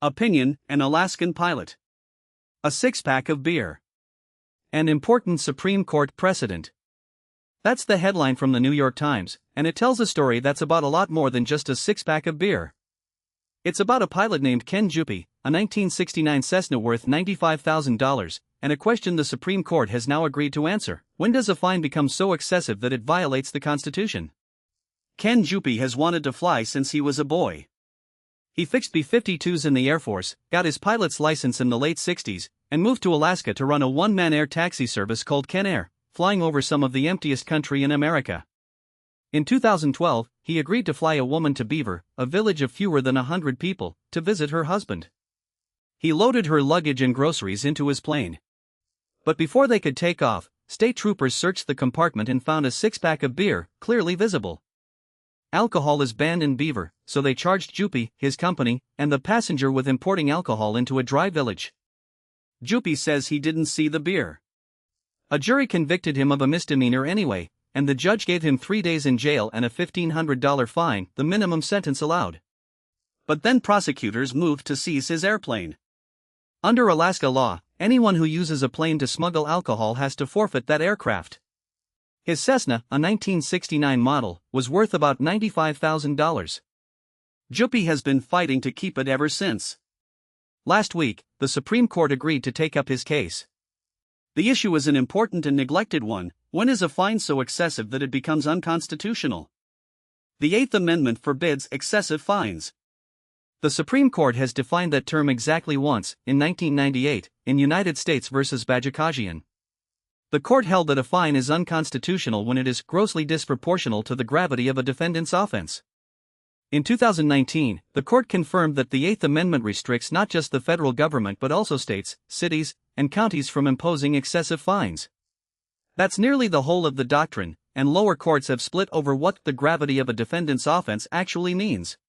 Opinion: an Alaskan pilot. A six-pack of beer. An important Supreme Court precedent. That's the headline from the New York Times, and it tells a story that's about a lot more than just a six-pack of beer. It's about a pilot named Ken Juppy, a 1969 Cessna worth $95,000, and a question the Supreme Court has now agreed to answer. When does a fine become so excessive that it violates the Constitution? Ken Juppy has wanted to fly since he was a boy. He fixed B-52s in the Air Force, got his pilot's license in the late 60s, and moved to Alaska to run a one-man air taxi service called Ken Air, flying over some of the emptiest country in America. In 2012, he agreed to fly a woman to Beaver, a village of fewer than 100 people, to visit her husband. He loaded her luggage and groceries into his plane. But before they could take off, state troopers searched the compartment and found a six-pack of beer, clearly visible. Alcohol is banned in Beaver, so they charged Juppy, his company, and the passenger with importing alcohol into a dry village. Juppy says he didn't see the beer. A jury convicted him of a misdemeanor anyway, and the judge gave him 3 days in jail and a $1,500 fine, the minimum sentence allowed. But then prosecutors moved to seize his airplane. Under Alaska law, anyone who uses a plane to smuggle alcohol has to forfeit that aircraft. His Cessna, a 1969 model, was worth about $95,000. Juppy has been fighting to keep it ever since. Last week, the Supreme Court agreed to take up his case. The issue is an important and neglected one. When is a fine so excessive that it becomes unconstitutional? The Eighth Amendment forbids excessive fines. The Supreme Court has defined that term exactly once, in 1998, in United States v. Bajikajian. The court held that a fine is unconstitutional when it is grossly disproportional to the gravity of a defendant's offense. In 2019, the court confirmed that the Eighth Amendment restricts not just the federal government but also states, cities, and counties from imposing excessive fines. That's nearly the whole of the doctrine, and lower courts have split over what the gravity of a defendant's offense actually means.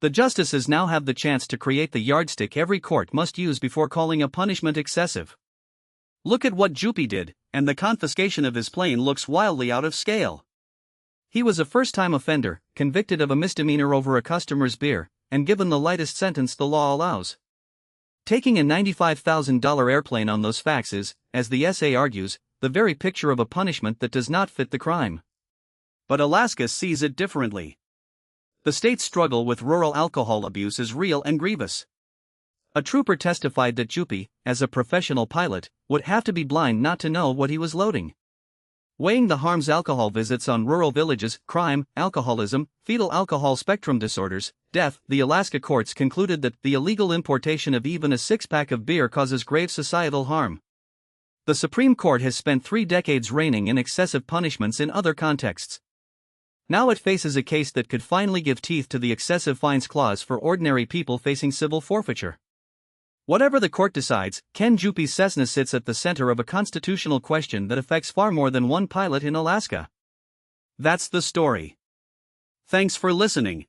The justices now have the chance to create the yardstick every court must use before calling a punishment excessive. Look at what Juppy did, and the confiscation of his plane looks wildly out of scale. He was a first-time offender, convicted of a misdemeanor over a customer's beer, and given the lightest sentence the law allows. Taking a $95,000 airplane on those facts is, as the essay argues, the very picture of a punishment that does not fit the crime. But Alaska sees it differently. The state's struggle with rural alcohol abuse is real and grievous. A trooper testified that Juppy, as a professional pilot, would have to be blind not to know what he was loading. Weighing the harms alcohol visits on rural villages, crime, alcoholism, fetal alcohol spectrum disorders, death, the Alaska courts concluded that the illegal importation of even a six-pack of beer causes grave societal harm. The Supreme Court has spent 3 decades reining in excessive punishments in other contexts. Now it faces a case that could finally give teeth to the excessive fines clause for ordinary people facing civil forfeiture. Whatever the court decides, Ken Juppy's Cessna sits at the center of a constitutional question that affects far more than one pilot in Alaska. That's the story. Thanks for listening.